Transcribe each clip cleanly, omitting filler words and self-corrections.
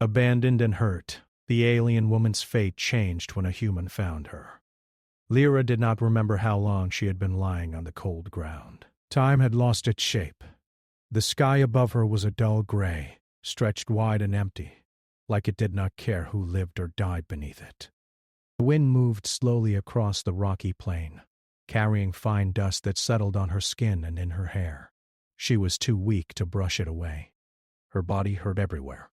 Abandoned and hurt, the alien woman's fate changed when a human found her. Lyra did not remember how long she had been lying on the cold ground. Time had lost its shape. The sky above her was a dull gray, stretched wide and empty, like it did not care who lived or died beneath it. The wind moved slowly across the rocky plain, carrying fine dust that settled on her skin and in her hair. She was too weak to brush it away. Her body hurt everywhere.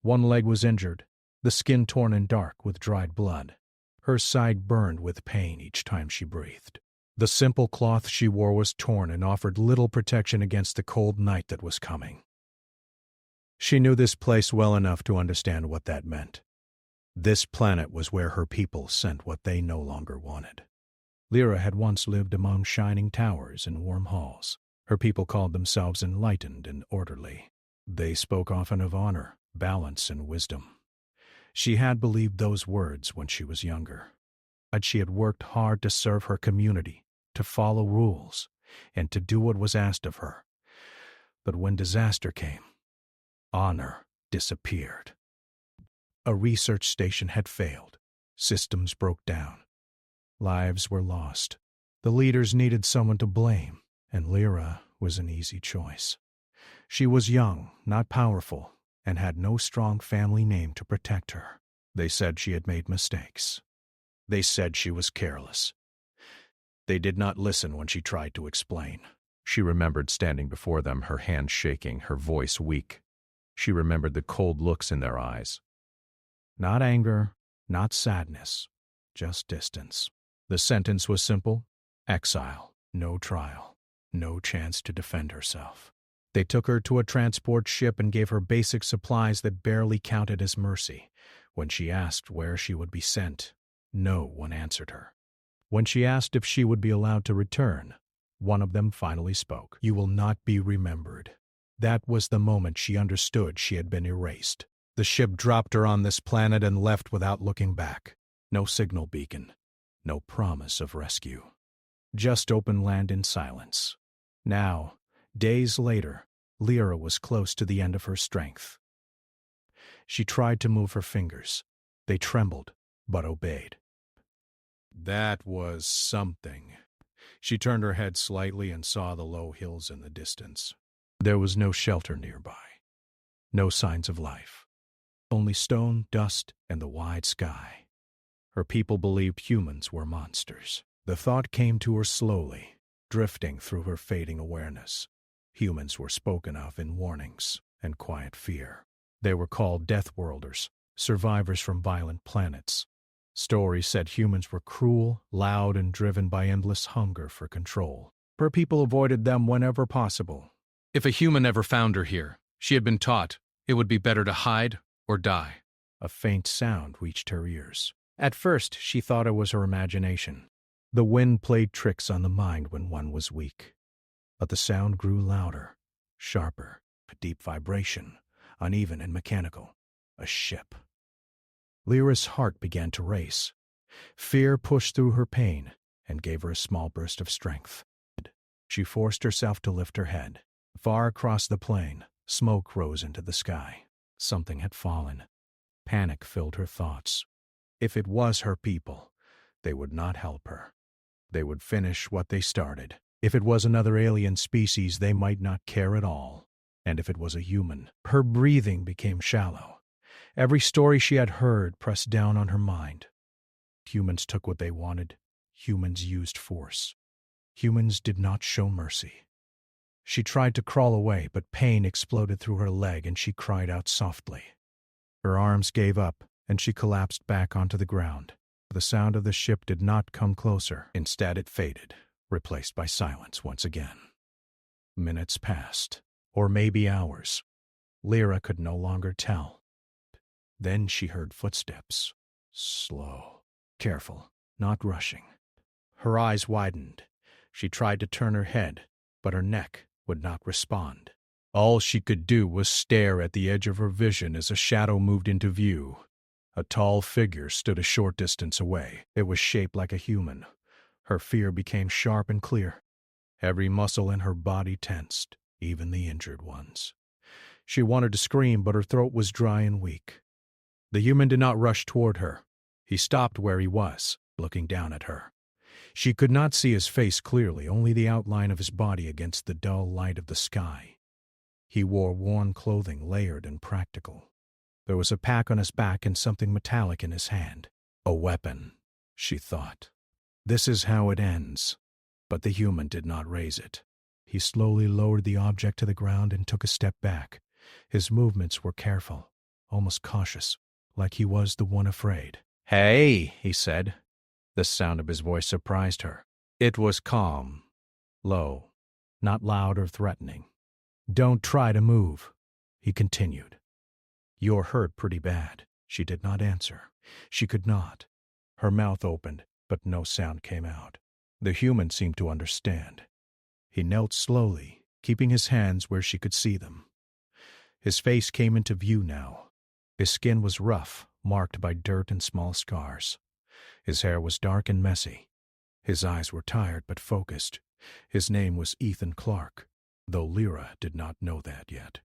One leg was injured, the skin torn and dark with dried blood. Her side burned with pain each time she breathed. The simple cloth she wore was torn and offered little protection against the cold night that was coming. She knew this place well enough to understand what that meant. This planet was where her people sent what they no longer wanted. Lyra had once lived among shining towers and warm halls. Her people called themselves enlightened and orderly. They spoke often of honor, balance, and wisdom. She had believed those words when she was younger. But she had worked hard to serve her community, to follow rules, and to do what was asked of her. But when disaster came, honor disappeared. A research station had failed. Systems broke down. Lives were lost. The leaders needed someone to blame, and Lyra was an easy choice. She was young, not powerful, and had no strong family name to protect her. They said she had made mistakes. They said she was careless. They did not listen when she tried to explain. She remembered standing before them, her hands shaking, her voice weak. She remembered the cold looks in their eyes. Not anger, not sadness, just distance. The sentence was simple: exile, no trial, no chance to defend herself. They took her to a transport ship and gave her basic supplies that barely counted as mercy. When she asked where she would be sent, no one answered her. When she asked if she would be allowed to return, one of them finally spoke. "You will not be remembered." That was the moment she understood she had been erased. The ship dropped her on this planet and left without looking back. No signal beacon, no promise of rescue. Just open land in silence. Now, days later, Lyra was close to the end of her strength. She tried to move her fingers. They trembled, but obeyed. That was something. She turned her head slightly and saw the low hills in the distance. There was no shelter nearby. No signs of life. Only stone, dust, and the wide sky. Her people believed humans were monsters. The thought came to her slowly, drifting through her fading awareness. Humans were spoken of in warnings and quiet fear. They were called Death Worlders, survivors from violent planets. Stories said humans were cruel, loud, and driven by endless hunger for control. Her people avoided them whenever possible. If a human ever found her here, she had been taught it would be better to hide or die. A faint sound reached her ears. At first, she thought it was her imagination. The wind played tricks on the mind when one was weak. But the sound grew louder, sharper, a deep vibration, uneven and mechanical. A ship. Lyra's heart began to race. Fear pushed through her pain and gave her a small burst of strength. She forced herself to lift her head. Far across the plain, smoke rose into the sky. Something had fallen. Panic filled her thoughts. If it was her people, they would not help her. They would finish what they started. If it was another alien species, they might not care at all. And if it was a human, her breathing became shallow. Every story she had heard pressed down on her mind. Humans took what they wanted. Humans used force. Humans did not show mercy. She tried to crawl away, but pain exploded through her leg and she cried out softly. Her arms gave up and she collapsed back onto the ground. The sound of the ship did not come closer. Instead, it faded, replaced by silence once again. Minutes passed, or maybe hours. Lyra could no longer tell. Then she heard footsteps. Slow, careful, not rushing. Her eyes widened. She tried to turn her head, but her neck would not respond. All she could do was stare at the edge of her vision as a shadow moved into view. A tall figure stood a short distance away. It was shaped like a human. Her fear became sharp and clear. Every muscle in her body tensed, even the injured ones. She wanted to scream, but her throat was dry and weak. The human did not rush toward her. He stopped where he was, looking down at her. She could not see his face clearly, only the outline of his body against the dull light of the sky. He wore worn clothing, layered and practical. There was a pack on his back and something metallic in his hand. A weapon, she thought. This is how it ends. But the human did not raise it. He slowly lowered the object to the ground and took a step back. His movements were careful, almost cautious, like he was the one afraid. "Hey," he said. The sound of his voice surprised her. It was calm, low, not loud or threatening. "Don't try to move," he continued. "You're hurt pretty bad." She did not answer. She could not. Her mouth opened, but no sound came out. The human seemed to understand. He knelt slowly, keeping his hands where she could see them. His face came into view now. His skin was rough, marked by dirt and small scars. His hair was dark and messy. His eyes were tired but focused. His name was Ethan Clark, though Lyra did not know that yet.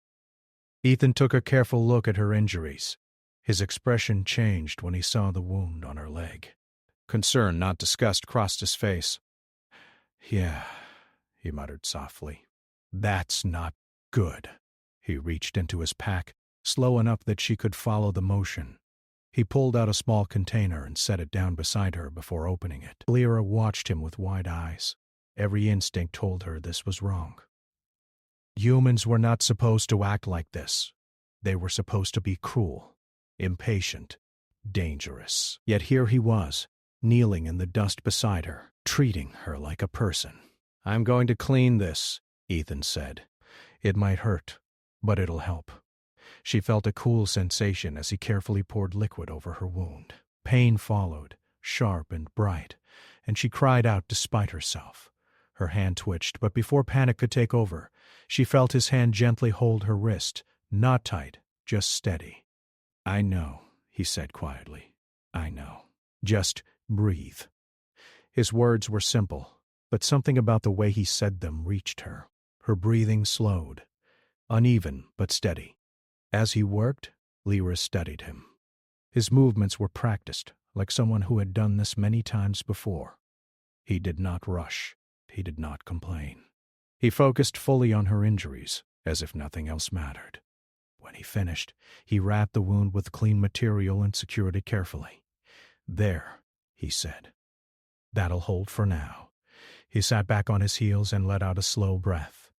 Ethan took a careful look at her injuries. His expression changed when he saw the wound on her leg. Concern, not disgust, crossed his face. "Yeah," he muttered softly. "That's not good." He reached into his pack, slow enough that she could follow the motion. He pulled out a small container and set it down beside her before opening it. Lyra watched him with wide eyes. Every instinct told her this was wrong. Humans were not supposed to act like this. They were supposed to be cruel, impatient, dangerous. Yet here he was, kneeling in the dust beside her, treating her like a person. "I'm going to clean this," Ethan said. "It might hurt, but it'll help." She felt a cool sensation as he carefully poured liquid over her wound. Pain followed, sharp and bright, and she cried out despite herself. Her hand twitched, but before panic could take over, she felt his hand gently hold her wrist, not tight, just steady. "I know," he said quietly. "I know. Just breathe." His words were simple, but something about the way he said them reached her. Her breathing slowed, uneven but steady. As he worked, Lyra studied him. His movements were practiced, like someone who had done this many times before. He did not rush. He did not complain. He focused fully on her injuries, as if nothing else mattered. When he finished, he wrapped the wound with clean material and secured it carefully. "There," he said. "That'll hold for now." He sat back on his heels and let out a slow breath.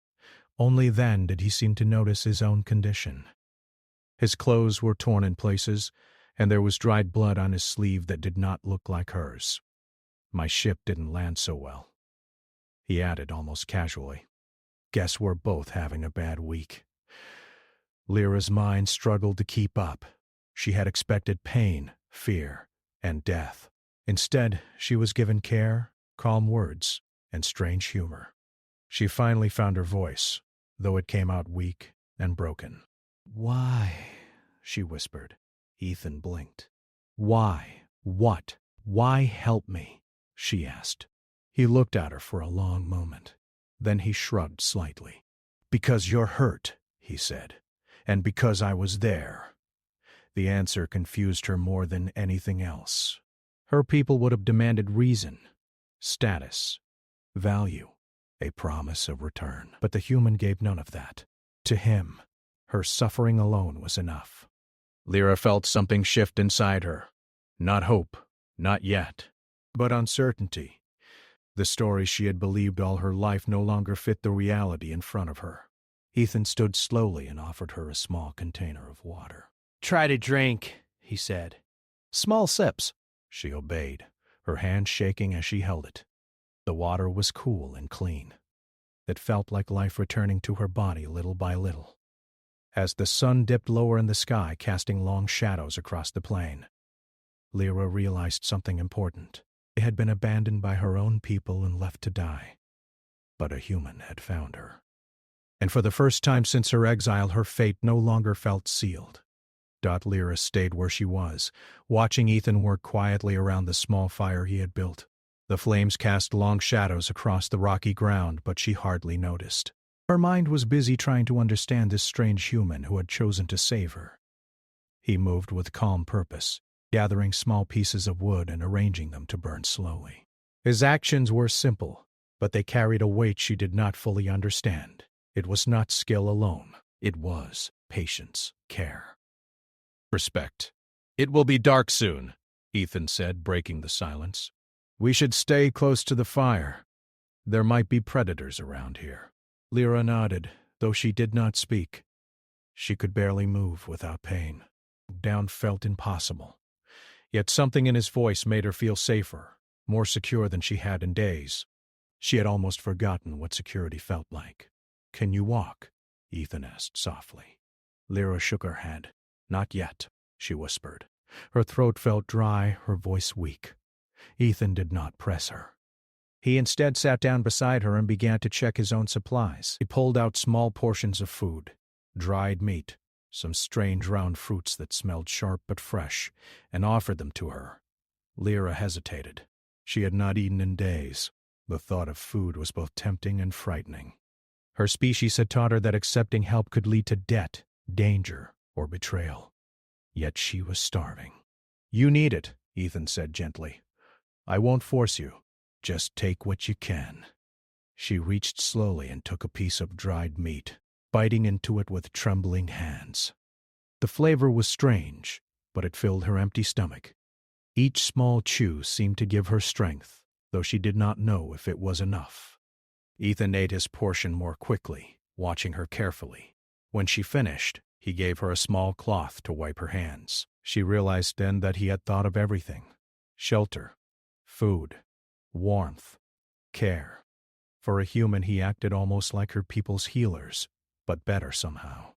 Only then did he seem to notice his own condition. His clothes were torn in places, and there was dried blood on his sleeve that did not look like hers. "My ship didn't land so well," he added almost casually. "Guess we're both having a bad week." Lyra's mind struggled to keep up. She had expected pain, fear, and death. Instead, she was given care, calm words, and strange humor. She finally found her voice, though it came out weak and broken. "Why?" she whispered. Ethan blinked. "Why? What? Why help me?" she asked. He looked at her for a long moment. Then he shrugged slightly. "Because you're hurt," he said, "and because I was there." The answer confused her more than anything else. Her people would have demanded reason, status, value, a promise of return. But the human gave none of that. To him, her suffering alone was enough. Lyra felt something shift inside her. Not hope, not yet, but uncertainty. The stories she had believed all her life no longer fit the reality in front of her. Ethan stood slowly and offered her a small container of water. "Try to drink," he said. "Small sips." She obeyed, her hand shaking as she held it. The water was cool and clean. It felt like life returning to her body little by little. As the sun dipped lower in the sky, casting long shadows across the plain, Lyra realized something important. It had been abandoned by her own people and left to die. But a human had found her. And for the first time since her exile, her fate no longer felt sealed. Lyra stayed where she was, watching Ethan work quietly around the small fire he had built. The flames cast long shadows across the rocky ground, but she hardly noticed. Her mind was busy trying to understand this strange human who had chosen to save her. He moved with calm purpose, gathering small pieces of wood and arranging them to burn slowly. His actions were simple, but they carried a weight she did not fully understand. It was not skill alone. It was patience, care. Respect. "It will be dark soon," Ethan said, breaking the silence. "We should stay close to the fire. There might be predators around here." Lyra nodded, though she did not speak. She could barely move without pain. Down felt impossible. Yet something in his voice made her feel safer, more secure than she had in days. She had almost forgotten what security felt like. "Can you walk?" Ethan asked softly. Lyra shook her head. "Not yet," she whispered. Her throat felt dry, her voice weak. Ethan did not press her. He instead sat down beside her and began to check his own supplies. He pulled out small portions of food, dried meat, some strange round fruits that smelled sharp but fresh, and offered them to her. Lyra hesitated. She had not eaten in days. The thought of food was both tempting and frightening. Her species had taught her that accepting help could lead to debt, danger, or betrayal. Yet she was starving. "You need it," Ethan said gently. "I won't force you. Just take what you can." She reached slowly and took a piece of dried meat, biting into it with trembling hands. The flavor was strange, but it filled her empty stomach. Each small chew seemed to give her strength, though she did not know if it was enough. Ethan ate his portion more quickly, watching her carefully. When she finished, he gave her a small cloth to wipe her hands. She realized then that he had thought of everything: shelter, food, warmth, care. For a human, he acted almost like her people's healers, but better somehow.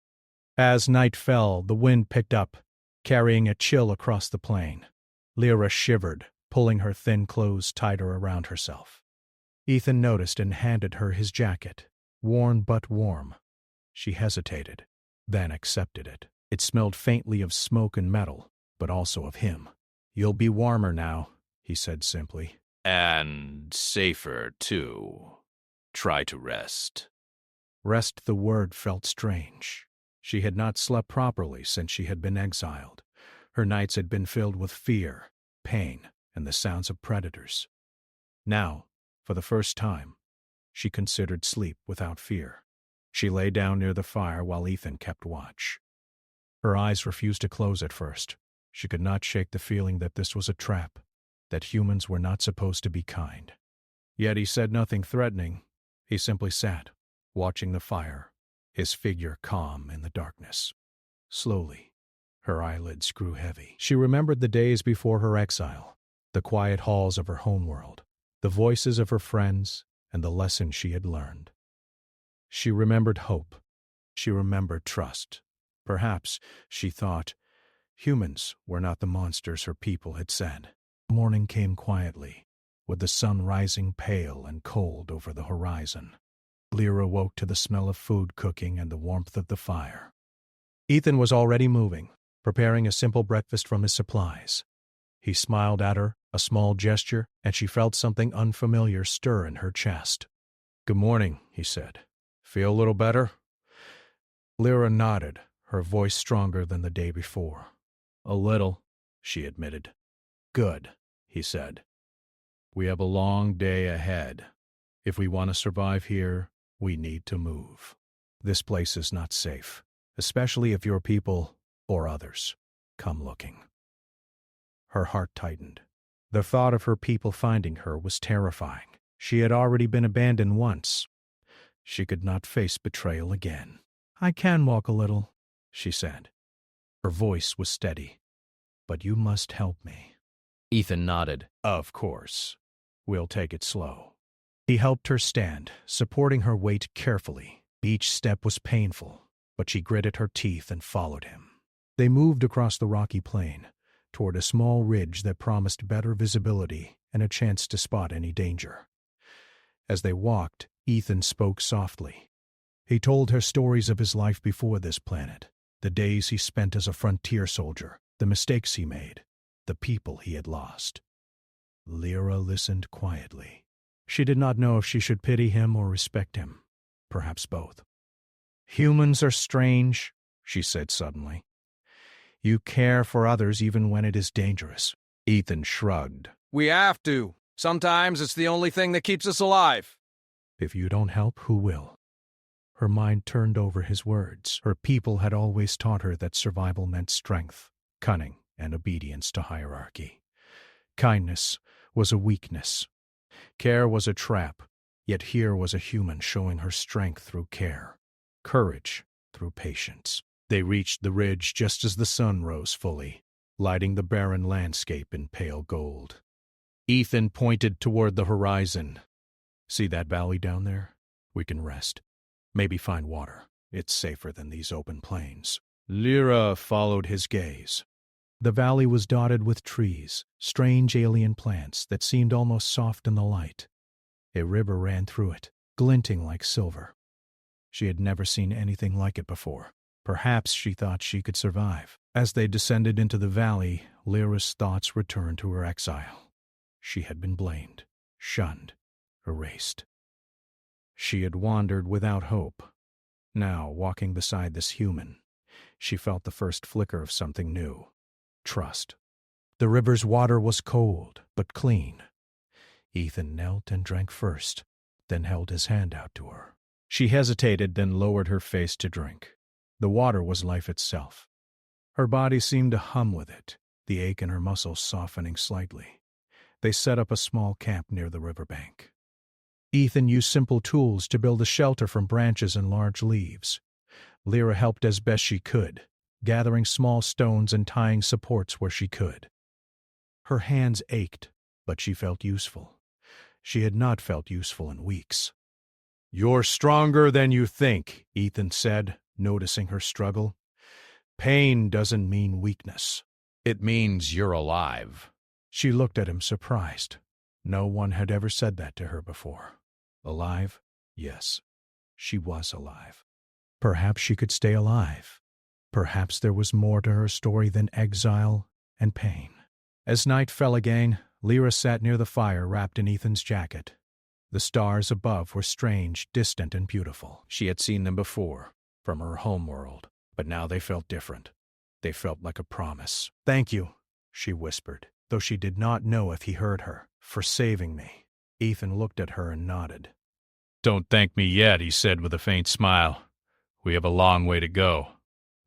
As night fell, the wind picked up, carrying a chill across the plain. Lyra shivered, pulling her thin clothes tighter around herself. Ethan noticed and handed her his jacket, worn but warm. She hesitated, then accepted it. It smelled faintly of smoke and metal, but also of him. "You'll be warmer now," he said simply. "And safer, too. Try to rest." Rest, the word felt strange. She had not slept properly since she had been exiled. Her nights had been filled with fear, pain, and the sounds of predators. Now, for the first time, she considered sleep without fear. She lay down near the fire while Ethan kept watch. Her eyes refused to close at first. She could not shake the feeling that this was a trap, that humans were not supposed to be kind. Yet he said nothing threatening. He simply sat, watching the fire, his figure calm in the darkness. Slowly, her eyelids grew heavy. She remembered the days before her exile, the quiet halls of her homeworld, the voices of her friends, and the lessons she had learned. She remembered hope. She remembered trust. Perhaps, she thought, humans were not the monsters her people had said. Morning came quietly, with the sun rising pale and cold over the horizon. Lyra woke to the smell of food cooking and the warmth of the fire. Ethan was already moving, preparing a simple breakfast from his supplies. He smiled at her, a small gesture, and she felt something unfamiliar stir in her chest. "Good morning," he said. "Feel a little better?" Lyra nodded, her voice stronger than the day before. "A little," she admitted. "Good," he said. "We have a long day ahead. If we want to survive here, we need to move. This place is not safe, especially if your people, or others, come looking." Her heart tightened. The thought of her people finding her was terrifying. She had already been abandoned once. She could not face betrayal again. "I can walk a little," she said. Her voice was steady. "But you must help me." Ethan nodded. "Of course. We'll take it slow." He helped her stand, supporting her weight carefully. Each step was painful, but she gritted her teeth and followed him. They moved across the rocky plain, toward a small ridge that promised better visibility and a chance to spot any danger. As they walked, Ethan spoke softly. He told her stories of his life before this planet, the days he spent as a frontier soldier, the mistakes he made, the people he had lost. Lyra listened quietly. She did not know if she should pity him or respect him. perhaps both. "Humans are strange," she said suddenly. "You care for others even when it is dangerous." Ethan shrugged. We have to. Sometimes it's the only thing that keeps us alive. "If you don't help, who will?" Her mind turned over his words. Her people had always taught her that survival meant strength, cunning, and obedience to hierarchy. Kindness was a weakness. Care was a trap, yet here was a human showing her strength through care, courage through patience. They reached the ridge just as the sun rose fully, lighting the barren landscape in pale gold. Ethan pointed toward the horizon. "See that valley down there? We can rest. Maybe find water. It's safer than these open plains." Lyra followed his gaze. The valley was dotted with trees, strange alien plants that seemed almost soft in the light. A river ran through it, glinting like silver. She had never seen anything like it before. Perhaps she thought she could survive. As they descended into the valley, Lyra's thoughts returned to her exile. She had been blamed, shunned, erased. She had wandered without hope. Now, walking beside this human, she felt the first flicker of something new. Trust. The river's water was cold, but clean. Ethan knelt and drank first, then held his hand out to her. She hesitated, then lowered her face to drink. The water was life itself. Her body seemed to hum with it, the ache in her muscles softening slightly. They set up a small camp near the riverbank. Ethan used simple tools to build a shelter from branches and large leaves. Lyra helped as best she could, gathering small stones and tying supports where she could. Her hands ached, but she felt useful. She had not felt useful in weeks. "You're stronger than you think," Ethan said, noticing her struggle. "Pain doesn't mean weakness. It means you're alive." She looked at him surprised. No one had ever said that to her before. Alive? Yes, she was alive. Perhaps she could stay alive. Perhaps there was more to her story than exile and pain. As night fell again, Lyra sat near the fire wrapped in Ethan's jacket. The stars above were strange, distant, and beautiful. She had seen them before, from her homeworld, but now they felt different. They felt like a promise. "Thank you," she whispered, though she did not know if he heard her, "for saving me." Ethan looked at her and nodded. "Don't thank me yet," he said with a faint smile. "We have a long way to go."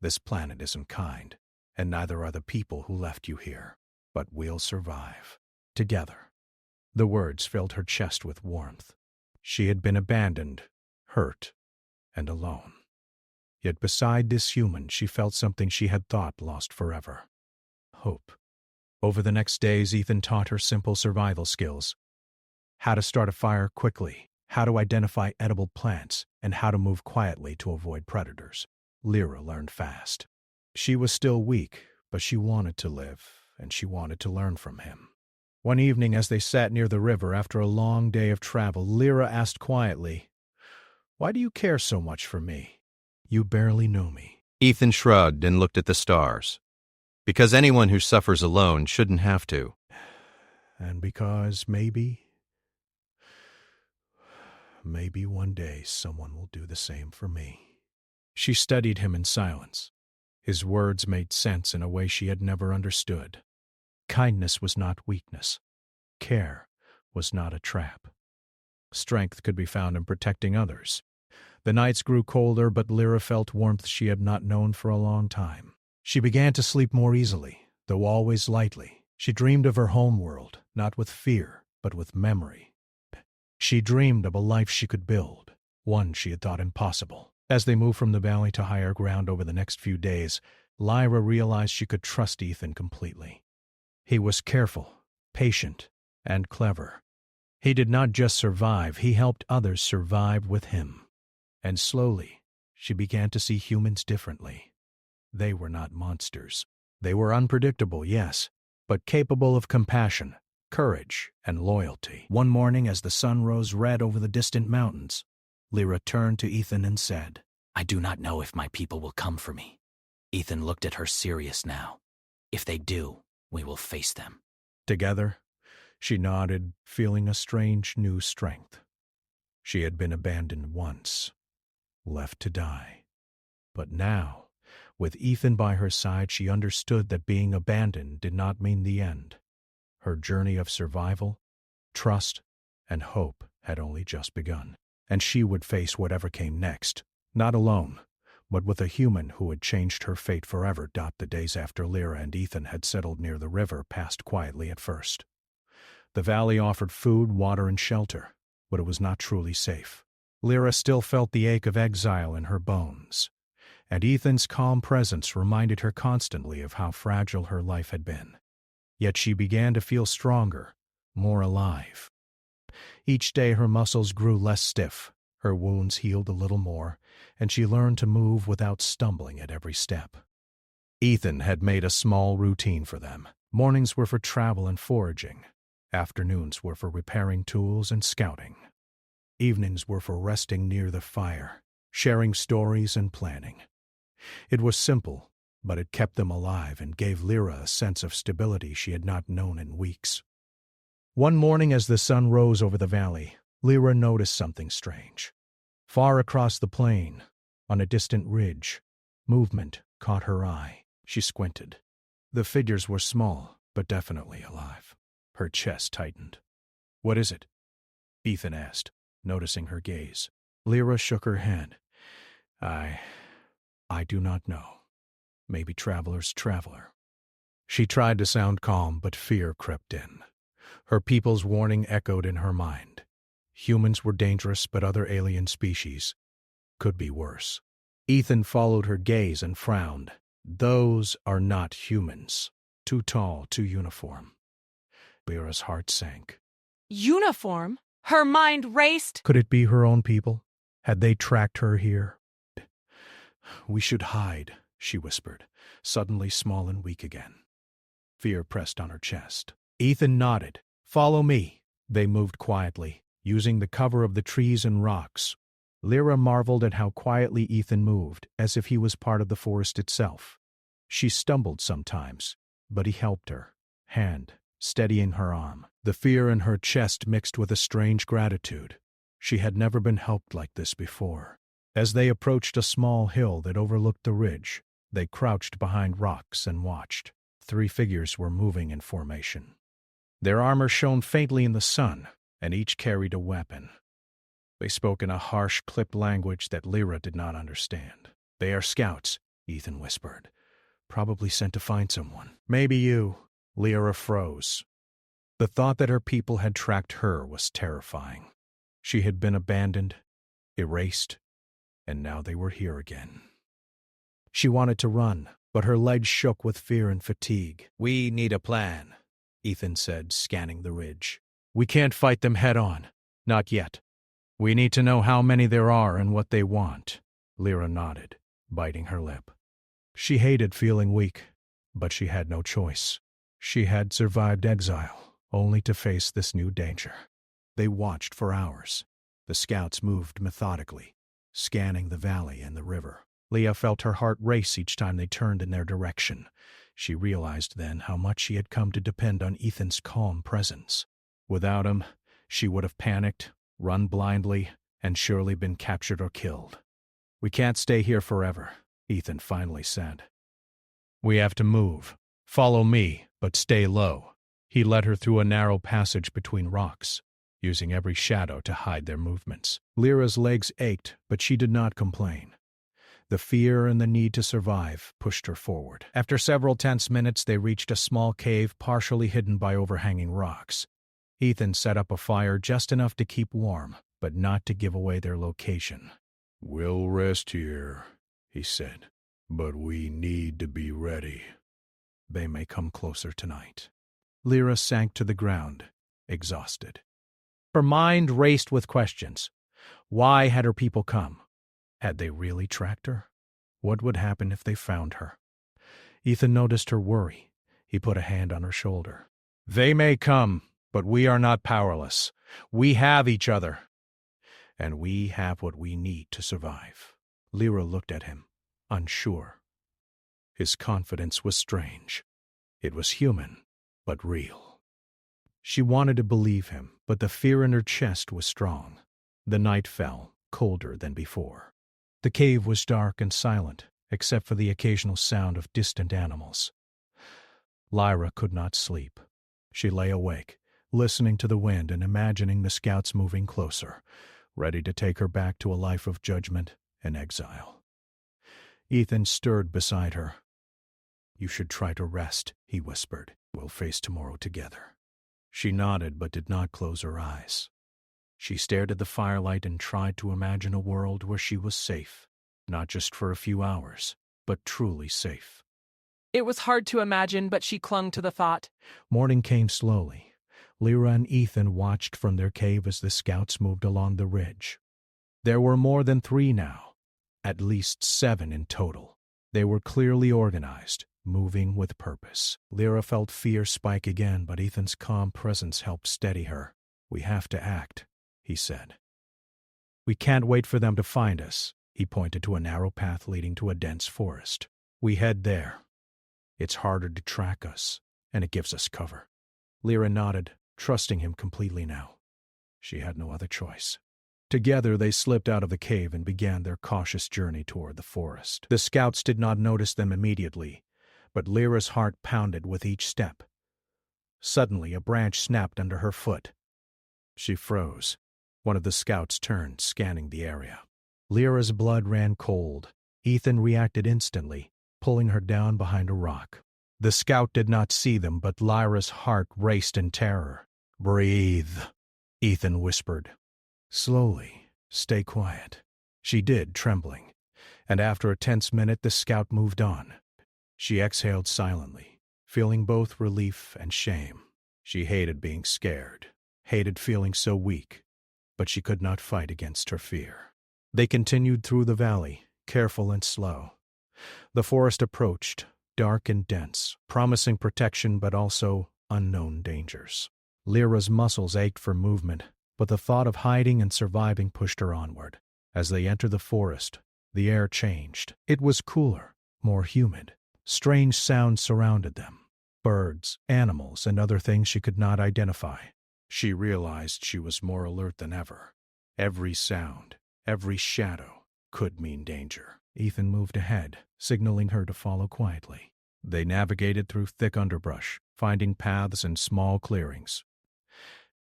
"This planet isn't kind, and neither are the people who left you here. But we'll survive. Together." The words filled her chest with warmth. She had been abandoned, hurt, and alone. Yet beside this human she felt something she had thought lost forever. Hope. Over the next days, Ethan taught her simple survival skills. How to start a fire quickly, how to identify edible plants, and how to move quietly to avoid predators. Lyra learned fast. She was still weak, but she wanted to live, and she wanted to learn from him. One evening, as they sat near the river after a long day of travel, Lyra asked quietly, "Why do you care so much for me? You barely know me." Ethan shrugged and looked at the stars. "Because anyone who suffers alone shouldn't have to." "And because maybe one day someone will do the same for me." She studied him in silence. His words made sense in a way she had never understood. Kindness was not weakness. Care was not a trap. Strength could be found in protecting others. The nights grew colder, but Lyra felt warmth she had not known for a long time. She began to sleep more easily, though always lightly. She dreamed of her home world, not with fear, but with memory. She dreamed of a life she could build, one she had thought impossible. As they moved from the valley to higher ground over the next few days, Lyra realized she could trust Ethan completely. He was careful, patient, and clever. He did not just survive, he helped others survive with him. And slowly, she began to see humans differently. They were not monsters. They were unpredictable, yes, but capable of compassion, courage, and loyalty. One morning, as the sun rose red over the distant mountains, Lyra turned to Ethan and said, "I do not know if my people will come for me." Ethan looked at her serious now. "If they do, we will face them." Together, she nodded, feeling a strange new strength. She had been abandoned once, left to die. But now, with Ethan by her side, she understood that being abandoned did not mean the end. Her journey of survival, trust, and hope had only just begun, and she would face whatever came next, not alone, but with a human who had changed her fate forever. The days after Lyra and Ethan had settled near the river passed quietly at first. The valley offered food, water, and shelter, but it was not truly safe. Lyra still felt the ache of exile in her bones, and Ethan's calm presence reminded her constantly of how fragile her life had been. Yet she began to feel stronger, more alive. Each day her muscles grew less stiff, her wounds healed a little more, and she learned to move without stumbling at every step. Ethan had made a small routine for them. Mornings were for travel and foraging. Afternoons were for repairing tools and scouting. Evenings were for resting near the fire, sharing stories and planning. It was simple, but it kept them alive and gave Lyra a sense of stability she had not known in weeks. One morning as the sun rose over the valley, Lyra noticed something strange. Far across the plain, on a distant ridge, movement caught her eye. She squinted. The figures were small, but definitely alive. Her chest tightened. "What is it?" Ethan asked, noticing her gaze. Lyra shook her head. I do not know. Maybe traveler's traveler." She tried to sound calm, but fear crept in. Her people's warning echoed in her mind. Humans were dangerous, but other alien species could be worse. Ethan followed her gaze and frowned. "Those are not humans. Too tall, too uniform." Lyra's heart sank. Uniform? Her mind raced. Could it be her own people? Had they tracked her here? "We should hide," she whispered, suddenly small and weak again. Fear pressed on her chest. Ethan nodded. "Follow me." They moved quietly, using the cover of the trees and rocks. Lyra marveled at how quietly Ethan moved, as if he was part of the forest itself. She stumbled sometimes, but he helped her, hand steadying her arm. The fear in her chest mixed with a strange gratitude. She had never been helped like this before. As they approached a small hill that overlooked the ridge, they crouched behind rocks and watched. 3 figures were moving in formation. Their armor shone faintly in the sun, and each carried a weapon. They spoke in a harsh, clipped language that Lyra did not understand. "They are scouts," Ethan whispered. "Probably sent to find someone. Maybe you." Lyra froze. The thought that her people had tracked her was terrifying. She had been abandoned, erased, and now they were here again. She wanted to run, but her legs shook with fear and fatigue. "We need a plan," Ethan said, scanning the ridge. "We can't fight them head-on. Not yet. We need to know how many there are and what they want." Lyra nodded, biting her lip. She hated feeling weak, but she had no choice. She had survived exile, only to face this new danger. They watched for hours. The scouts moved methodically, scanning the valley and the river. Leah felt her heart race each time they turned in their direction. She realized then how much she had come to depend on Ethan's calm presence. Without him, she would have panicked, run blindly, and surely been captured or killed. "We can't stay here forever," Ethan finally said. "We have to move. Follow me, but stay low." He led her through a narrow passage between rocks, using every shadow to hide their movements. Lyra's legs ached, but she did not complain. The fear and the need to survive pushed her forward. After several tense minutes, they reached a small cave partially hidden by overhanging rocks. Ethan set up a fire just enough to keep warm, but not to give away their location. "We'll rest here," he said, "but we need to be ready. They may come closer tonight." Lyra sank to the ground, exhausted. Her mind raced with questions. Why had her people come? Had they really tracked her? What would happen if they found her? Ethan noticed her worry. He put a hand on her shoulder. "They may come, but we are not powerless. We have each other. And we have what we need to survive." Lyra looked at him, unsure. His confidence was strange. It was human, but real. She wanted to believe him, but the fear in her chest was strong. The night fell, colder than before. The cave was dark and silent, except for the occasional sound of distant animals. Lyra could not sleep. She lay awake, listening to the wind and imagining the scouts moving closer, ready to take her back to a life of judgment and exile. Ethan stirred beside her. "You should try to rest," he whispered. "We'll face tomorrow together." She nodded but did not close her eyes. She stared at the firelight and tried to imagine a world where she was safe, not just for a few hours, but truly safe. It was hard to imagine, but she clung to the thought. Morning came slowly. Lyra and Ethan watched from their cave as the scouts moved along the ridge. There were more than 3 now, at least 7 in total. They were clearly organized, moving with purpose. Lyra felt fear spike again, but Ethan's calm presence helped steady her. "We have to act," he said. "We can't wait for them to find us." He pointed to a narrow path leading to a dense forest. "We head there. It's harder to track us, and it gives us cover." Lyra nodded, trusting him completely now. She had no other choice. Together they slipped out of the cave and began their cautious journey toward the forest. The scouts did not notice them immediately, but Lyra's heart pounded with each step. Suddenly a branch snapped under her foot. She froze. One of the scouts turned, scanning the area. Lyra's blood ran cold. Ethan reacted instantly, pulling her down behind a rock. The scout did not see them, but Lyra's heart raced in terror. "Breathe," Ethan whispered. "Slowly. Stay quiet." She did, trembling, and after a tense minute the scout moved on. She exhaled silently, feeling both relief and shame. She hated being scared, hated feeling so weak, but she could not fight against her fear. They continued through the valley, careful and slow. The forest approached, dark and dense, promising protection but also unknown dangers. Lyra's muscles ached for movement, but the thought of hiding and surviving pushed her onward. As they entered the forest, the air changed. It was cooler, more humid. Strange sounds surrounded them. Birds, animals, and other things she could not identify. She realized she was more alert than ever. Every sound, every shadow could mean danger. Ethan moved ahead, signaling her to follow quietly. They navigated through thick underbrush, finding paths and small clearings.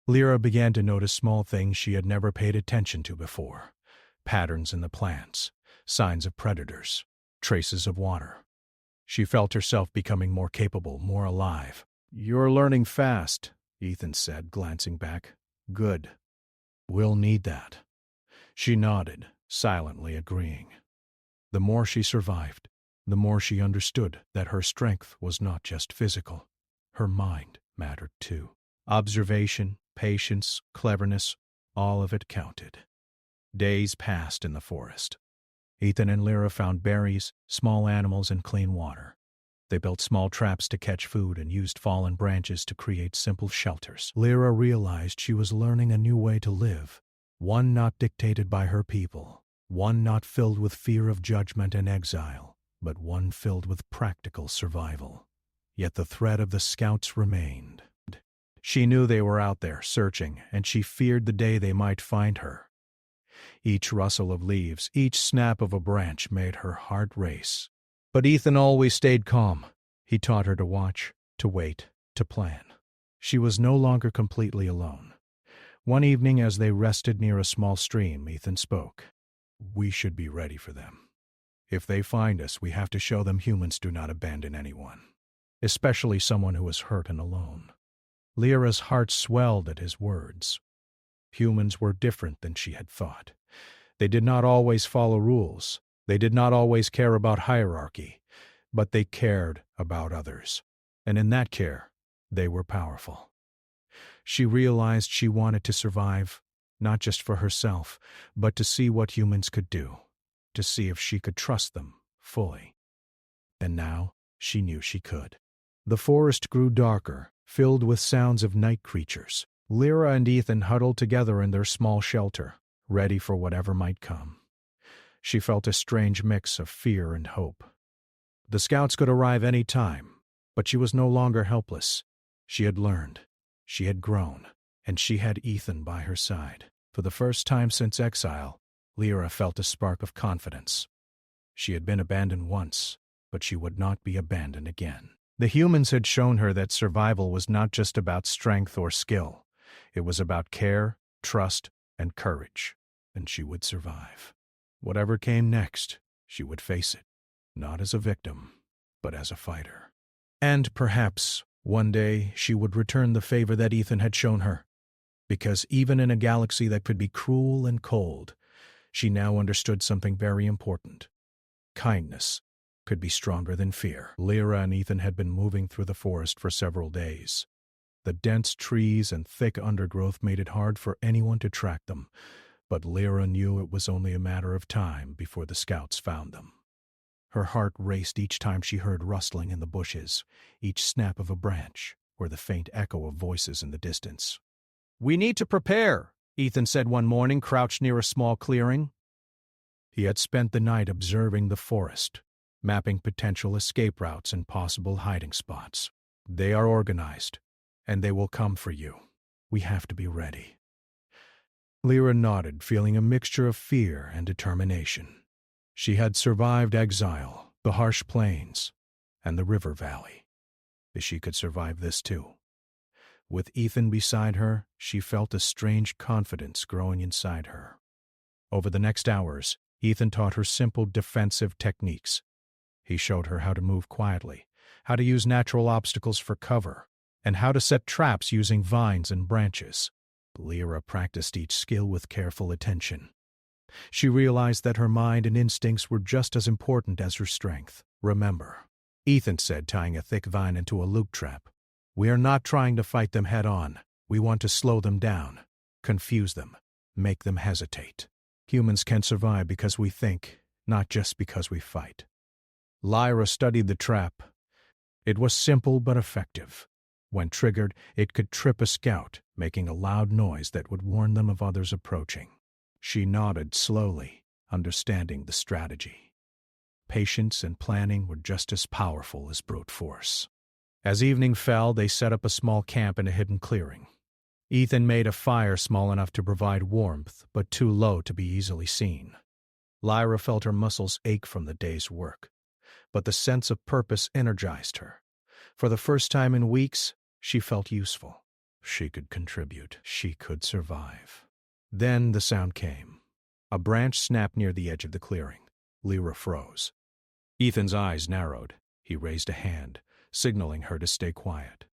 Lyra began to notice small things she had never paid attention to before. Patterns in the plants, signs of predators, traces of water. She felt herself becoming more capable, more alive. "You're learning fast," Ethan said, glancing back. "Good. We'll need that." She nodded, silently agreeing. The more she survived, the more she understood that her strength was not just physical. Her mind mattered too. Observation, patience, cleverness, all of it counted. Days passed in the forest. Ethan and Lyra found berries, small animals, and clean water. They built small traps to catch food and used fallen branches to create simple shelters. Lyra realized she was learning a new way to live, one not dictated by her people, one not filled with fear of judgment and exile, but one filled with practical survival. Yet the threat of the scouts remained. She knew they were out there, searching, and she feared the day they might find her. Each rustle of leaves, each snap of a branch made her heart race. But Ethan always stayed calm. He taught her to watch, to wait, to plan. She was no longer completely alone. One evening as they rested near a small stream, Ethan spoke. "We should be ready for them. If they find us, we have to show them humans do not abandon anyone, especially someone who is hurt and alone." Lyra's heart swelled at his words. Humans were different than she had thought. They did not always follow rules. They did not always care about hierarchy, but they cared about others. And in that care, they were powerful. She realized she wanted to survive, not just for herself, but to see what humans could do, to see if she could trust them fully. And now she knew she could. The forest grew darker, filled with sounds of night creatures. Lyra and Ethan huddled together in their small shelter, ready for whatever might come. She felt a strange mix of fear and hope. The scouts could arrive any time, but she was no longer helpless. She had learned, she had grown, and she had Ethan by her side. For the first time since exile, Lyra felt a spark of confidence. She had been abandoned once, but she would not be abandoned again. The humans had shown her that survival was not just about strength or skill. It was about care, trust, and courage, and she would survive. Whatever came next, she would face it, not as a victim, but as a fighter. And perhaps, one day, she would return the favor that Ethan had shown her, because even in a galaxy that could be cruel and cold, she now understood something very important. Kindness could be stronger than fear. Lyra and Ethan had been moving through the forest for several days. The dense trees and thick undergrowth made it hard for anyone to track them, but Lyra knew it was only a matter of time before the scouts found them. Her heart raced each time she heard rustling in the bushes, each snap of a branch, or the faint echo of voices in the distance. "We need to prepare," Ethan said one morning, crouched near a small clearing. He had spent the night observing the forest, mapping potential escape routes and possible hiding spots. "They are organized, and they will come for you. We have to be ready." Lyra nodded, feeling a mixture of fear and determination. She had survived exile, the harsh plains, and the river valley. She could survive this too. With Ethan beside her, she felt a strange confidence growing inside her. Over the next hours, Ethan taught her simple defensive techniques. He showed her how to move quietly, how to use natural obstacles for cover, and how to set traps using vines and branches. Lyra practiced each skill with careful attention. She realized that her mind and instincts were just as important as her strength. "Remember," Ethan said, tying a thick vine into a loop trap, "we are not trying to fight them head-on. We want to slow them down, confuse them, make them hesitate. Humans can survive because we think, not just because we fight." Lyra studied the trap. It was simple but effective. When triggered, it could trip a scout, making a loud noise that would warn them of others approaching. She nodded slowly, understanding the strategy. Patience and planning were just as powerful as brute force. As evening fell, they set up a small camp in a hidden clearing. Ethan made a fire small enough to provide warmth, but too low to be easily seen. Lyra felt her muscles ache from the day's work, but the sense of purpose energized her. For the first time in weeks, she felt useful. She could contribute. She could survive. Then the sound came. A branch snapped near the edge of the clearing. Lyra froze. Ethan's eyes narrowed. He raised a hand, signaling her to stay quiet.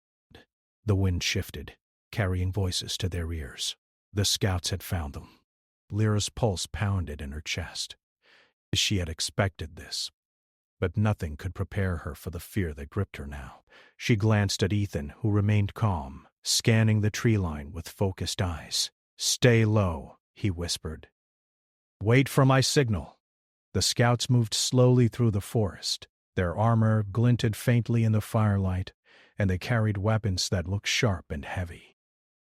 The wind shifted, carrying voices to their ears. The scouts had found them. Lyra's pulse pounded in her chest. She had expected this, but nothing could prepare her for the fear that gripped her now. She glanced at Ethan, who remained calm, scanning the tree line with focused eyes. "Stay low," he whispered. "Wait for my signal." The scouts moved slowly through the forest. Their armor glinted faintly in the firelight, and they carried weapons that looked sharp and heavy.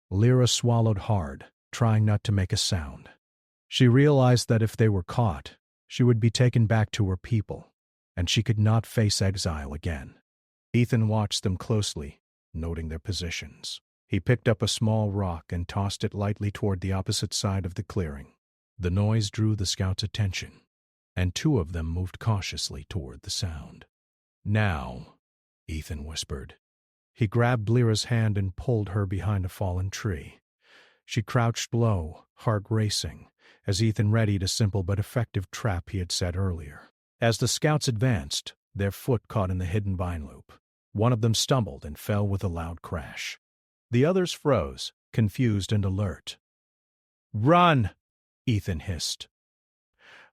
Lyra swallowed hard, trying not to make a sound. She realized that if they were caught, she would be taken back to her people, and she could not face exile again. Ethan watched them closely, noting their positions. He picked up a small rock and tossed it lightly toward the opposite side of the clearing. The noise drew the scouts' attention, and two of them moved cautiously toward the sound. "Now," Ethan whispered. He grabbed Lyra's hand and pulled her behind a fallen tree. She crouched low, heart racing, as Ethan readied a simple but effective trap he had set earlier. As the scouts advanced, their foot caught in the hidden vine loop. One of them stumbled and fell with a loud crash. The others froze, confused and alert. "Run!" Ethan hissed.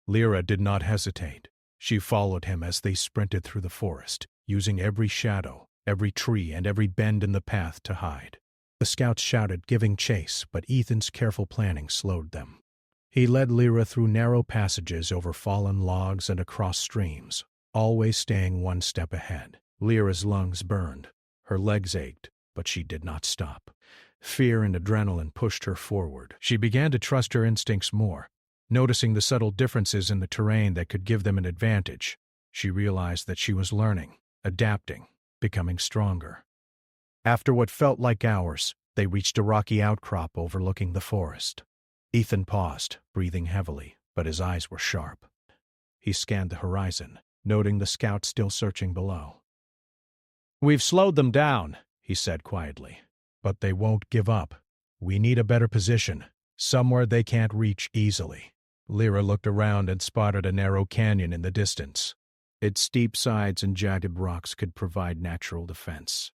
Lyra did not hesitate. She followed him as they sprinted through the forest, using every shadow, every tree, and every bend in the path to hide. The scouts shouted, giving chase, but Ethan's careful planning slowed them. He led Lyra through narrow passages over fallen logs and across streams, always staying one step ahead. Lyra's lungs burned. Her legs ached, but she did not stop. Fear and adrenaline pushed her forward. She began to trust her instincts more, noticing the subtle differences in the terrain that could give them an advantage. She realized that she was learning, adapting, becoming stronger. After what felt like hours, they reached a rocky outcrop overlooking the forest. Ethan paused, breathing heavily, but his eyes were sharp. He scanned the horizon, noting the scouts still searching below. "We've slowed them down," he said quietly, "but they won't give up. We need a better position, somewhere they can't reach easily." Lyra looked around and spotted a narrow canyon in the distance. Its steep sides and jagged rocks could provide natural defense.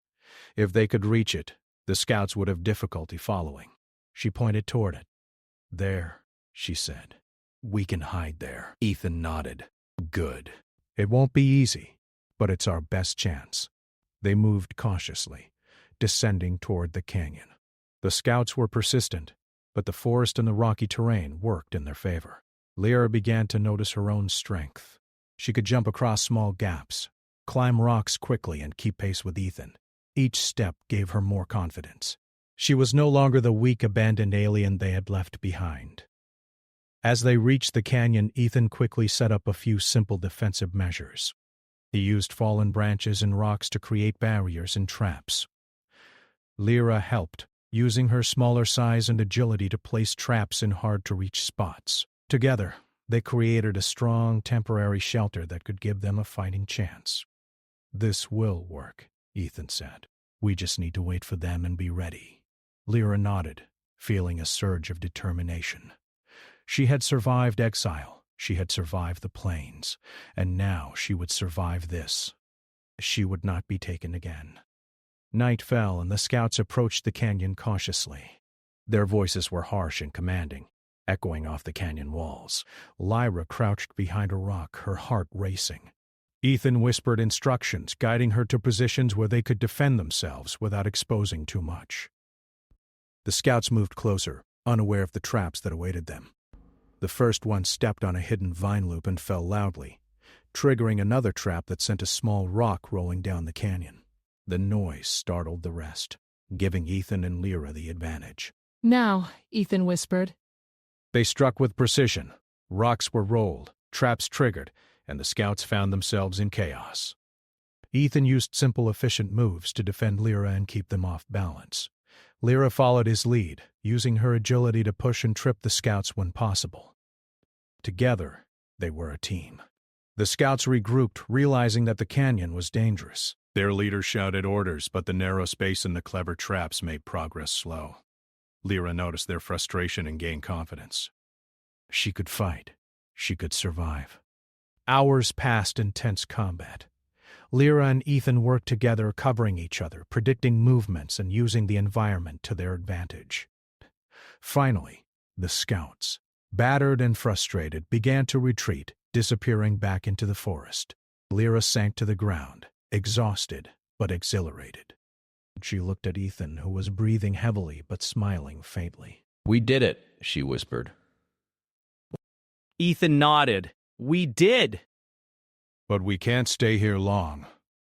If they could reach it, the scouts would have difficulty following. She pointed toward it. "There," she said. "We can hide there." Ethan nodded. "Good. It won't be easy, but it's our best chance." They moved cautiously, descending toward the canyon. The scouts were persistent, but the forest and the rocky terrain worked in their favor. Lyra began to notice her own strength. She could jump across small gaps, climb rocks quickly, and keep pace with Ethan. Each step gave her more confidence. She was no longer the weak, abandoned alien they had left behind. As they reached the canyon, Ethan quickly set up a few simple defensive measures. He used fallen branches and rocks to create barriers and traps. Lyra helped, using her smaller size and agility to place traps in hard-to-reach spots. Together, they created a strong, temporary shelter that could give them a fighting chance. "This will work," Ethan said. "We just need to wait for them and be ready." Lyra nodded, feeling a surge of determination. She had survived exile, she had survived the plains, and now she would survive this. She would not be taken again. Night fell, and the scouts approached the canyon cautiously. Their voices were harsh and commanding, echoing off the canyon walls. Lyra crouched behind a rock, her heart racing. Ethan whispered instructions, guiding her to positions where they could defend themselves without exposing too much. The scouts moved closer, unaware of the traps that awaited them. The first one stepped on a hidden vine loop and fell loudly, triggering another trap that sent a small rock rolling down the canyon. The noise startled the rest, giving Ethan and Lyra the advantage. "Now," Ethan whispered. They struck with precision. Rocks were rolled, traps triggered, and the scouts found themselves in chaos. Ethan used simple, efficient moves to defend Lyra and keep them off balance. Lyra followed his lead, using her agility to push and trip the scouts when possible. Together, they were a team. The scouts regrouped, realizing that the canyon was dangerous. Their leader shouted orders, but the narrow space and the clever traps made progress slow. Lyra noticed their frustration and gained confidence. She could fight. She could survive. Hours passed in tense combat. Lyra and Ethan worked together, covering each other, predicting movements, and using the environment to their advantage. Finally, the scouts, battered and frustrated, began to retreat, disappearing back into the forest. Lyra sank to the ground, exhausted but exhilarated. She looked at Ethan, who was breathing heavily but smiling faintly. "We did it," she whispered. Ethan nodded. "We did." "But we can't stay here long.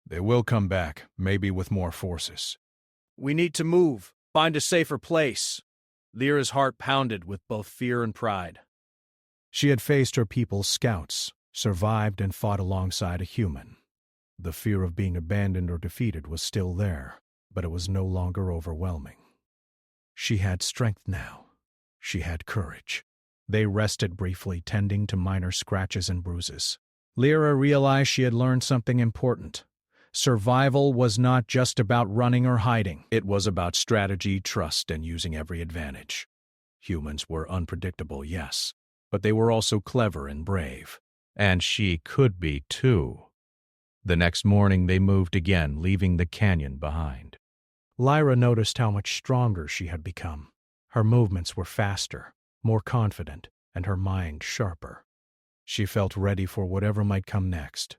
They will come back, maybe with more forces." "We need to move, find a safer place." Lyra's heart pounded with both fear and pride. She had faced her people's scouts, survived and fought alongside a human. The fear of being abandoned or defeated was still there, but it was no longer overwhelming. She had strength now. She had courage. They rested briefly, tending to minor scratches and bruises. Lyra realized she had learned something important. Survival was not just about running or hiding. It was about strategy, trust, and using every advantage. Humans were unpredictable, yes, but they were also clever and brave. And she could be, too. The next morning they moved again, leaving the canyon behind. Lyra noticed how much stronger she had become. Her movements were faster, more confident, and her mind sharper. She felt ready for whatever might come next.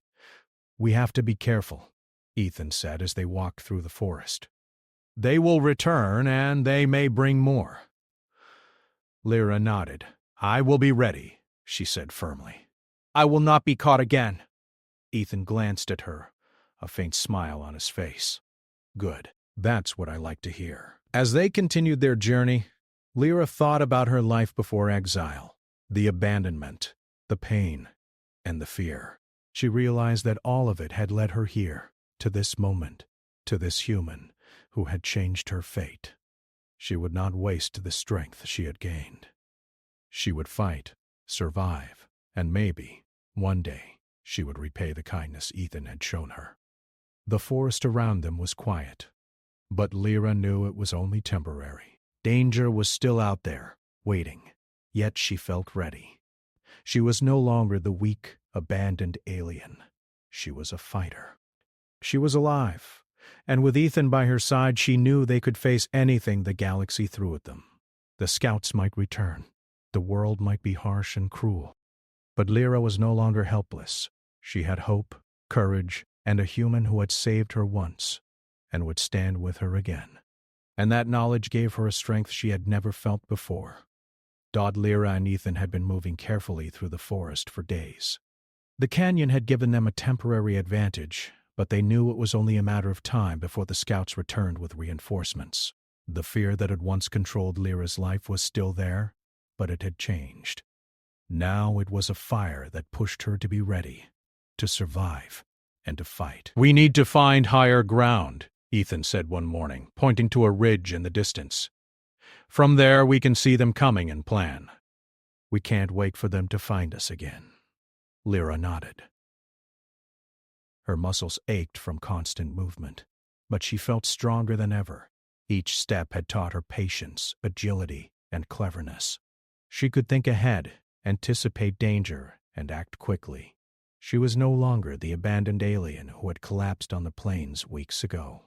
"We have to be careful," Ethan said as they walked through the forest. "They will return, and they may bring more." Lyra nodded. "I will be ready," she said firmly. "I will not be caught again." Ethan glanced at her, a faint smile on his face. "Good. That's what I like to hear." As they continued their journey, Lyra thought about her life before exile, the abandonment, the pain, and the fear. She realized that all of it had led her here, to this moment, to this human who had changed her fate. She would not waste the strength she had gained. She would fight, survive, and maybe, one day, she would repay the kindness Ethan had shown her. The forest around them was quiet, but Lyra knew it was only temporary. Danger was still out there, waiting, yet she felt ready. She was no longer the weak, abandoned alien. She was a fighter. She was alive, and with Ethan by her side, she knew they could face anything the galaxy threw at them. The scouts might return. The world might be harsh and cruel. But Lyra was no longer helpless. She had hope, courage, and a human who had saved her once and would stand with her again. And that knowledge gave her a strength she had never felt before. Lyra and Ethan had been moving carefully through the forest for days. The canyon had given them a temporary advantage, but they knew it was only a matter of time before the scouts returned with reinforcements. The fear that had once controlled Lyra's life was still there, but it had changed. Now it was a fire that pushed her to be ready, to survive, and to fight. "We need to find higher ground," Ethan said one morning, pointing to a ridge in the distance. "From there we can see them coming and plan." "We can't wait for them to find us again." Lyra nodded. Her muscles ached from constant movement, but she felt stronger than ever. Each step had taught her patience, agility, and cleverness. She could think ahead, anticipate danger, and act quickly. She was no longer the abandoned alien who had collapsed on the plains weeks ago.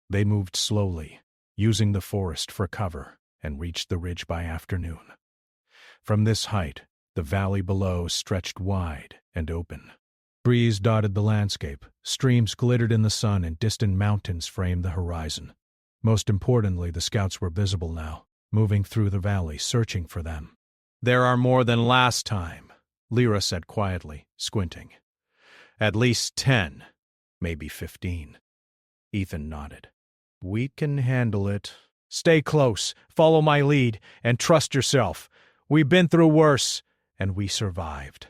They moved slowly, using the forest for cover, and reached the ridge by afternoon. From this height, the valley below stretched wide and open. Breeze dotted the landscape, streams glittered in the sun, and distant mountains framed the horizon. Most importantly, the scouts were visible now, moving through the valley, searching for them. "There are more than last time," Lyra said quietly, squinting. "At least 10, maybe 15. Ethan nodded. "We can handle it." "Stay close, follow my lead, and trust yourself. We've been through worse, and we survived."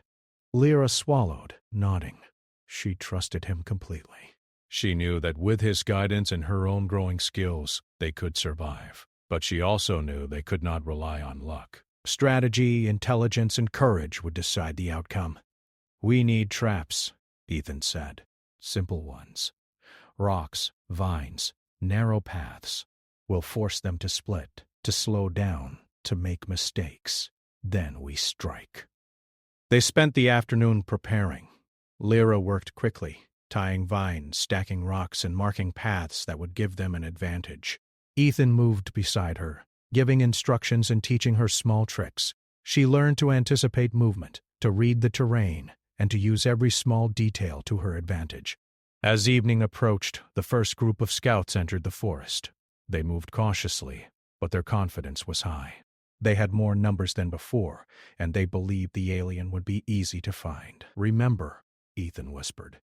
Lyra swallowed, nodding. She trusted him completely. She knew that with his guidance and her own growing skills, they could survive. But she also knew they could not rely on luck. Strategy, intelligence, and courage would decide the outcome. "We need traps," Ethan said. Simple ones. Rocks, vines, narrow paths. We'll force them to split, to slow down, to make mistakes. Then we strike. They spent the afternoon preparing. Lyra worked quickly, tying vines, stacking rocks, and marking paths that would give them an advantage. Ethan moved beside her, giving instructions and teaching her small tricks. She learned to anticipate movement, to read the terrain, and to use every small detail to her advantage. As evening approached, the first group of scouts entered the forest. They moved cautiously, but their confidence was high. They had more numbers than before, and they believed the alien would be easy to find. "Remember," Ethan whispered,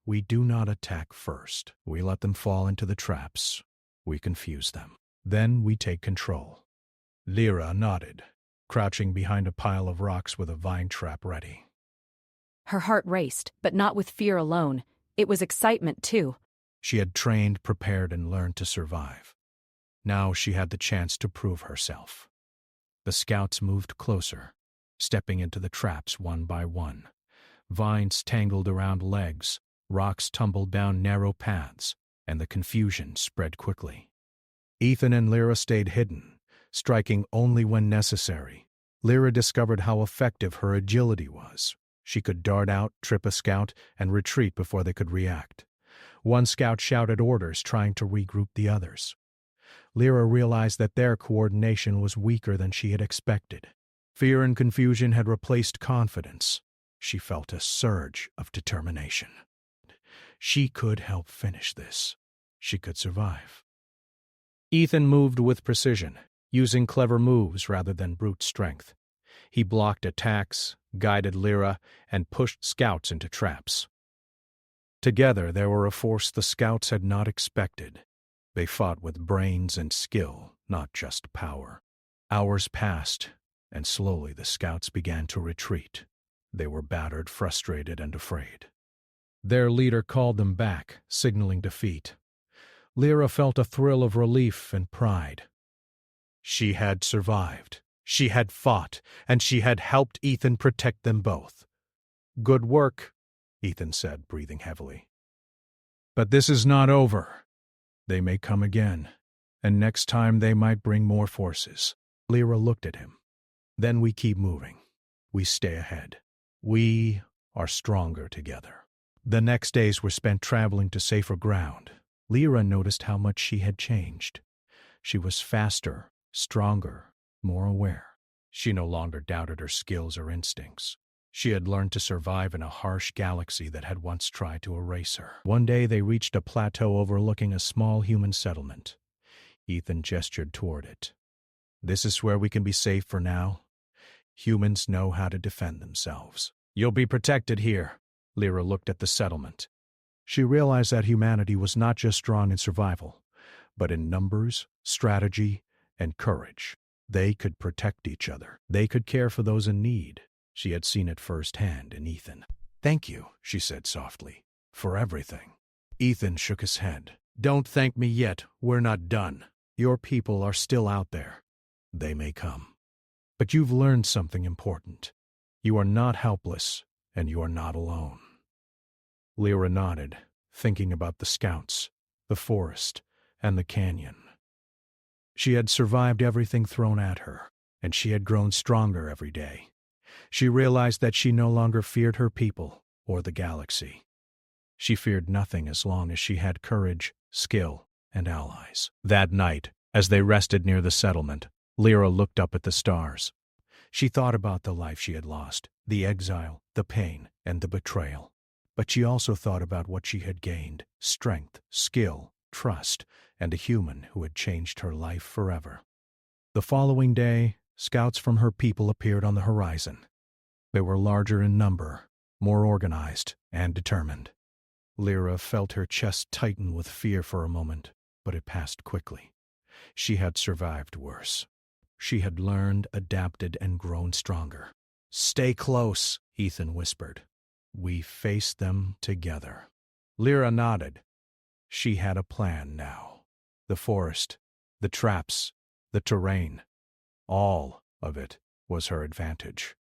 "we do not attack first. We let them fall into the traps. We confuse them. Then we take control." Lyra nodded, crouching behind a pile of rocks with a vine trap ready. Her heart raced, but not with fear alone. It was excitement, too. She had trained, prepared, and learned to survive. Now she had the chance to prove herself. The scouts moved closer, stepping into the traps one by one. Vines tangled around legs, rocks tumbled down narrow paths, and the confusion spread quickly. Ethan and Lyra stayed hidden, striking only when necessary. Lyra discovered how effective her agility was. She could dart out, trip a scout, and retreat before they could react. One scout shouted orders, trying to regroup the others. Lyra realized that their coordination was weaker than she had expected. Fear and confusion had replaced confidence. She felt a surge of determination. She could help finish this. She could survive. Ethan moved with precision, using clever moves rather than brute strength. He blocked attacks, guided Lyra, and pushed scouts into traps. Together they were a force the scouts had not expected. They fought with brains and skill, not just power. Hours passed, and slowly the scouts began to retreat. They were battered, frustrated, and afraid. Their leader called them back, signaling defeat. Lyra felt a thrill of relief and pride. She had survived. She had fought, and she had helped Ethan protect them both. "Good work," Ethan said, breathing heavily. "But this is not over. They may come again, and next time they might bring more forces." Lyra looked at him. "Then we keep moving. We stay ahead. We are stronger together." The next days were spent traveling to safer ground. Lyra noticed how much she had changed. She was faster, stronger, more aware. She no longer doubted her skills or instincts. She had learned to survive in a harsh galaxy that had once tried to erase her. One day they reached a plateau overlooking a small human settlement. Ethan gestured toward it. "This is where we can be safe for now. Humans know how to defend themselves." "You'll be protected here." Lyra looked at the settlement. She realized that humanity was not just strong in survival, but in numbers, strategy, and courage. They could protect each other. They could care for those in need. She had seen it firsthand in Ethan. "Thank you," she said softly, "for everything." Ethan shook his head. "Don't thank me yet. We're not done. Your people are still out there. They may come. But you've learned something important. You are not helpless, and you are not alone." Lyra nodded, thinking about the scouts, the forest, and the canyon. She had survived everything thrown at her, and she had grown stronger every day. She realized that she no longer feared her people or the galaxy. She feared nothing as long as she had courage, skill, and allies. That night, as they rested near the settlement, Lyra looked up at the stars. She thought about the life she had lost, the exile, the pain, and the betrayal. But she also thought about what she had gained: strength, skill, trust, and a human who had changed her life forever. The following day, scouts from her people appeared on the horizon. They were larger in number, more organized, and determined. Lyra felt her chest tighten with fear for a moment, but it passed quickly. She had survived worse. She had learned, adapted, and grown stronger. "Stay close," Ethan whispered. "We face them together." Lyra nodded. She had a plan now. The forest, the traps, the terrain, all of it was her advantage.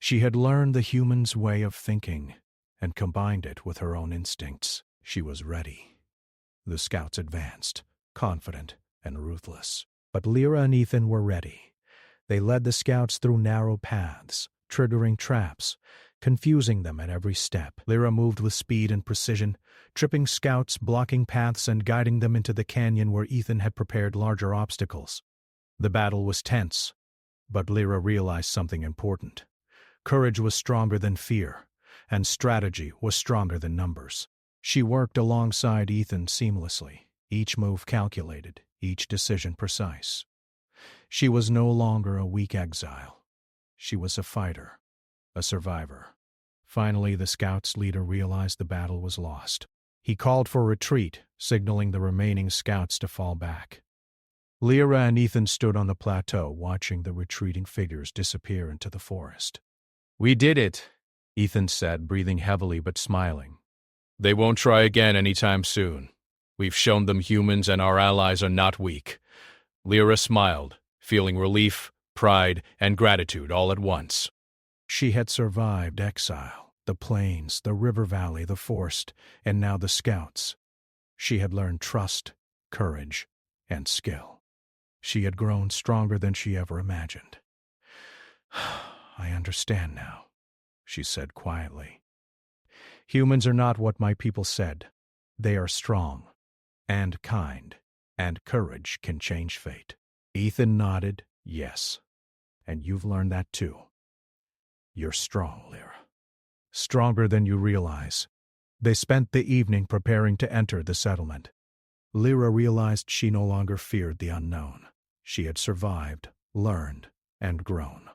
She had learned the human's way of thinking and combined it with her own instincts. She was ready. The scouts advanced, confident and ruthless. But Lyra and Ethan were ready. They led the scouts through narrow paths, triggering traps, confusing them at every step. Lyra moved with speed and precision, tripping scouts, blocking paths, and guiding them into the canyon where Ethan had prepared larger obstacles. The battle was tense, but Lyra realized something important. Courage was stronger than fear, and strategy was stronger than numbers. She worked alongside Ethan seamlessly, each move calculated, each decision precise. She was no longer a weak exile. She was a fighter, a survivor. Finally, the scouts' leader realized the battle was lost. He called for retreat, signaling the remaining scouts to fall back. Lyra and Ethan stood on the plateau, watching the retreating figures disappear into the forest. "We did it," Ethan said, breathing heavily but smiling. "They won't try again anytime soon. We've shown them humans and our allies are not weak." Lyra smiled, feeling relief, pride, and gratitude all at once. She had survived exile, the plains, the river valley, the forest, and now the scouts. She had learned trust, courage, and skill. She had grown stronger than she ever imagined. "I understand now," she said quietly. "Humans are not what my people said. They are strong and kind, and courage can change fate." Ethan nodded, "Yes. And you've learned that too. You're strong, Lyra. Stronger than you realize." They spent the evening preparing to enter the settlement. Lyra realized she no longer feared the unknown. She had survived, learned, and grown.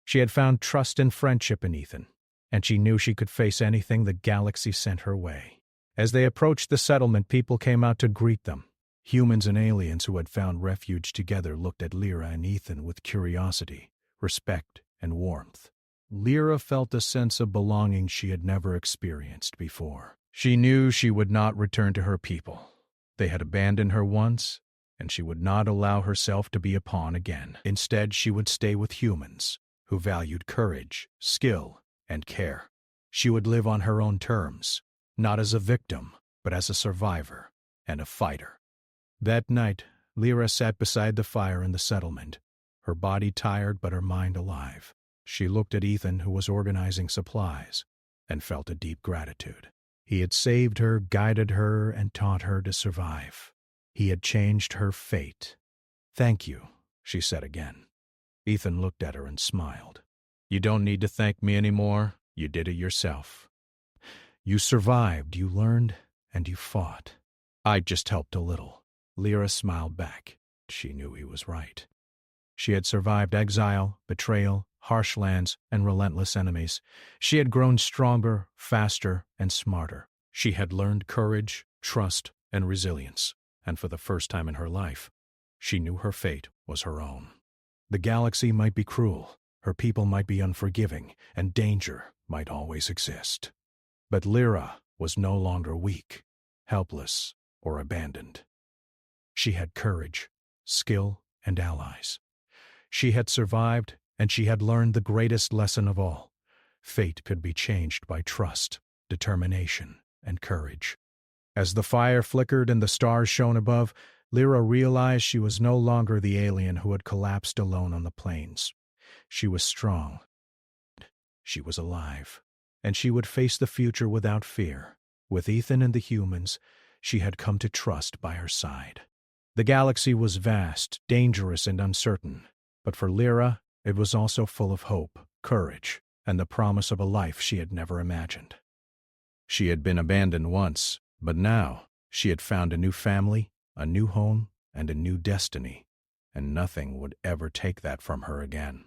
She had found trust and friendship in Ethan, and she knew she could face anything the galaxy sent her way. As they approached the settlement, people came out to greet them. Humans and aliens who had found refuge together looked at Lyra and Ethan with curiosity, respect, and warmth. Lyra felt a sense of belonging she had never experienced before. She knew she would not return to her people. They had abandoned her once, and she would not allow herself to be a pawn again. Instead, she would stay with humans who valued courage, skill, and care. She would live on her own terms, not as a victim, but as a survivor and a fighter. That night, Lyra sat beside the fire in the settlement, her body tired but her mind alive. She looked at Ethan, who was organizing supplies, and felt a deep gratitude. He had saved her, guided her, and taught her to survive. He had changed her fate. "Thank you," she said again. Ethan looked at her and smiled. "You don't need to thank me anymore. You did it yourself. You survived, you learned, and you fought. I just helped a little." Lyra smiled back. She knew he was right. She had survived exile, betrayal, harsh lands, and relentless enemies. She had grown stronger, faster, and smarter. She had learned courage, trust, and resilience, and for the first time in her life, she knew her fate was her own. The galaxy might be cruel, her people might be unforgiving, and danger might always exist. But Lyra was no longer weak, helpless, or abandoned. She had courage, skill, and allies. She had survived, and she had learned the greatest lesson of all. Fate could be changed by trust, determination, and courage. As the fire flickered and the stars shone above, Lyra realized she was no longer the alien who had collapsed alone on the plains. She was strong. She was alive, and she would face the future without fear. With Ethan and the humans, she had come to trust by her side. The galaxy was vast, dangerous, and uncertain, but for Lyra, it was also full of hope, courage, and the promise of a life she had never imagined. She had been abandoned once, but now she had found a new family, a new home, and a new destiny, and nothing would ever take that from her again.